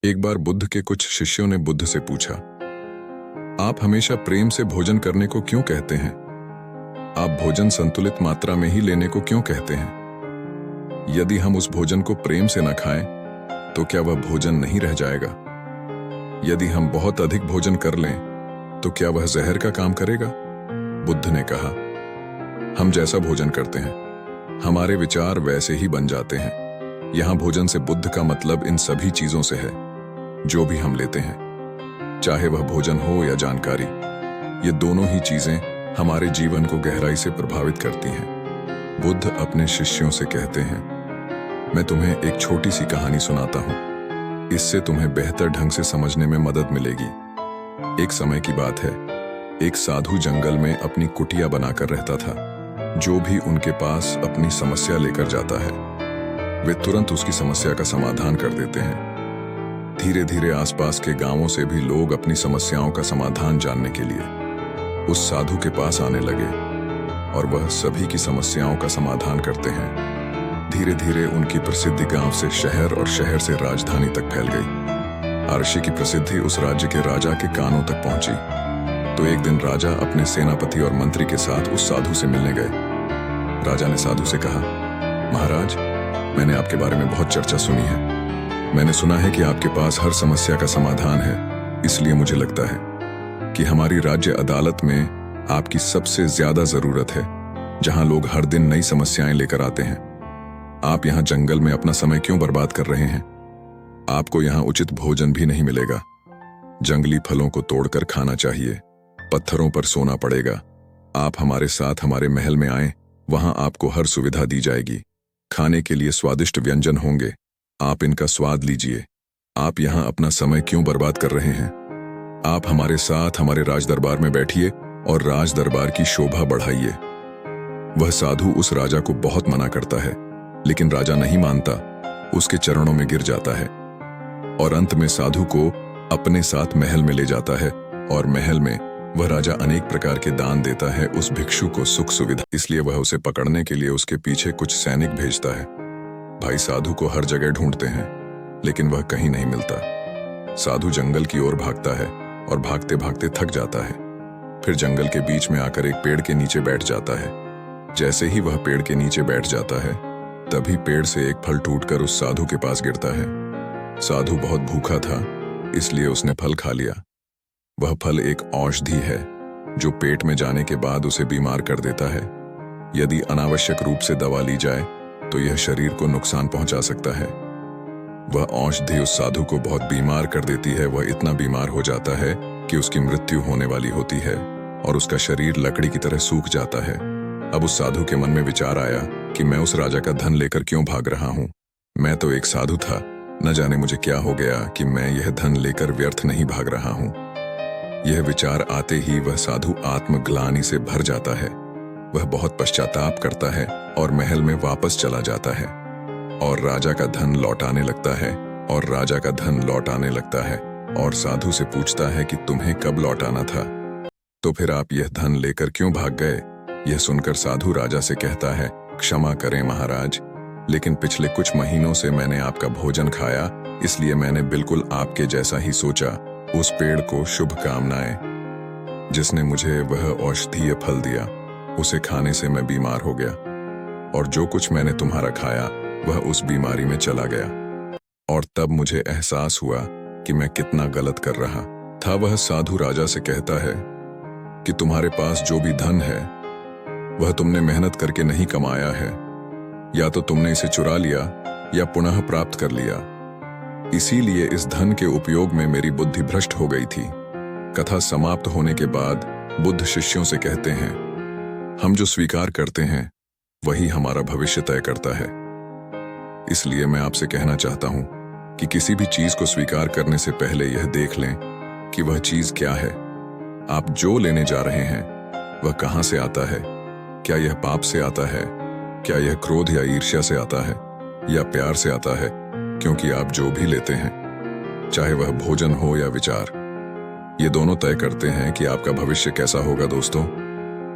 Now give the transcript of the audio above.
एक बार बुद्ध के कुछ शिष्यों ने बुद्ध से पूछा, आप हमेशा प्रेम से भोजन करने को क्यों कहते हैं? आप भोजन संतुलित मात्रा में ही लेने को क्यों कहते हैं? यदि हम उस भोजन को प्रेम से न खाएं, तो क्या वह भोजन नहीं रह जाएगा? यदि हम बहुत अधिक भोजन कर लें, तो क्या वह जहर का काम करेगा? बुद्ध ने कहा, हम जैसा भोजन करते हैं, हमारे विचार वैसे ही बन जाते हैं। यहां भोजन से बुद्ध का मतलब इन सभी चीजों से है जो भी हम लेते हैं, चाहे वह भोजन हो या जानकारी। ये दोनों ही चीजें हमारे जीवन को गहराई से प्रभावित करती हैं। बुद्ध अपने शिष्यों से कहते हैं, मैं तुम्हें एक छोटी सी कहानी सुनाता हूं, इससे तुम्हें बेहतर ढंग से समझने में मदद मिलेगी। एक समय की बात है, एक साधु जंगल में अपनी कुटिया बनाकर रहता था। जो भी उनके पास अपनी समस्या लेकर जाता है, वे तुरंत उसकी समस्या का समाधान कर देते हैं। धीरे धीरे आसपास के गांवों से भी लोग अपनी समस्याओं का समाधान जानने के लिए उस साधु के पास आने लगे और वह सभी की समस्याओं का समाधान करते हैं। धीरे धीरे उनकी प्रसिद्धि गांव से शहर और शहर से राजधानी तक फैल गई। ऋषि की प्रसिद्धि उस राज्य के राजा के कानों तक पहुंची। तो एक दिन राजा अपने सेनापति और मंत्री के साथ उस साधु से मिलने गए। राजा ने साधु से कहा, महाराज, मैंने आपके बारे में बहुत चर्चा सुनी है। मैंने सुना है कि आपके पास हर समस्या का समाधान है, इसलिए मुझे लगता है कि हमारी राज्य अदालत में आपकी सबसे ज्यादा जरूरत है, जहां लोग हर दिन नई समस्याएं लेकर आते हैं। आप यहां जंगल में अपना समय क्यों बर्बाद कर रहे हैं? आपको यहां उचित भोजन भी नहीं मिलेगा। जंगली फलों को तोड़कर खाना चाहिए, पत्थरों पर सोना पड़ेगा। आप हमारे साथ हमारे महल में आए, वहां आपको हर सुविधा दी जाएगी। खाने के लिए स्वादिष्ट व्यंजन होंगे, आप इनका स्वाद लीजिए। आप यहां अपना समय क्यों बर्बाद कर रहे हैं? आप हमारे साथ हमारे राज दरबार में बैठिए और राज दरबार की शोभा बढ़ाइए। वह साधु उस राजा को बहुत मना करता है, लेकिन राजा नहीं मानता, उसके चरणों में गिर जाता है और अंत में साधु को अपने साथ महल में ले जाता है। और महल में वह राजा अनेक प्रकार के दान देता है उस भिक्षु को सुख सुविधा, इसलिए वह उसे पकड़ने के लिए उसके पीछे कुछ सैनिक भेजता है। भाई साधु को हर जगह ढूंढते हैं, लेकिन वह कहीं नहीं मिलता। साधु जंगल की ओर भागता है और भागते भागते थक जाता है। फिर जंगल के बीच में आकर एक पेड़ के नीचे बैठ जाता है। जैसे ही वह पेड़ के नीचे बैठ जाता है, तभी पेड़ से एक फल टूटकर उस साधु के पास गिरता है। साधु बहुत भूखा था, इसलिए उसने फल खा लिया। वह फल एक औषधि है जो पेट में जाने के बाद उसे बीमार कर देता है। यदि अनावश्यक रूप से दवा ली जाए तो यह शरीर को नुकसान पहुंचा सकता है। वह औषधि उस साधु को बहुत बीमार कर देती है। वह इतना बीमार हो जाता है कि उसकी मृत्यु होने वाली होती है और उसका शरीर लकड़ी की तरह सूख जाता है। अब उस साधु के मन में विचार आया कि मैं उस राजा का धन लेकर क्यों भाग रहा हूं? मैं तो एक साधु था, न जाने मुझे क्या हो गया कि मैं यह धन लेकर व्यर्थ नहीं भाग रहा हूं। यह विचार आते ही वह साधु आत्मग्लानि से भर जाता है। वह बहुत पश्चाताप करता है और महल में वापस चला जाता है और राजा का धन लौटाने लगता है और राजा का धन लौटाने लगता है और साधु से पूछता है कि तुम्हें कब लौटाना था? तो फिर आप यह धन लेकर क्यों भाग गए? यह सुनकर साधु राजा से कहता है, क्षमा करें महाराज, लेकिन पिछले कुछ महीनों से मैंने आपका भोजन खाया, इसलिए मैंने बिल्कुल आपके जैसा ही सोचा। उस पेड़ को शुभकामनाएं। जिसने मुझे वह औषधीय फल दिया, उसे खाने से मैं बीमार हो गया और जो कुछ मैंने तुम्हारा खाया वह उस बीमारी में चला गया। और तब मुझे एहसास हुआ कि मैं कितना गलत कर रहा था। वह साधु राजा से कहता है कि तुम्हारे पास जो भी धन है वह तुमने मेहनत करके नहीं कमाया है, या तो तुमने इसे चुरा लिया या पुनः प्राप्त कर लिया। इसीलिए इस धन के उपयोग में मेरी बुद्धि भ्रष्ट हो गई थी। कथा समाप्त होने के बाद बुद्ध शिष्यों से कहते हैं, हम जो स्वीकार करते हैं वही हमारा भविष्य तय करता है। इसलिए मैं आपसे कहना चाहता हूं कि किसी भी चीज को स्वीकार करने से पहले यह देख लें कि वह चीज क्या है। आप जो लेने जा रहे हैं वह कहां से आता है? क्या यह पाप से आता है? क्या यह क्रोध या ईर्ष्या से आता है या प्यार से आता है? क्योंकि आप जो भी लेते हैं, चाहे वह भोजन हो या विचार, ये दोनों तय करते हैं कि आपका भविष्य कैसा होगा। दोस्तों,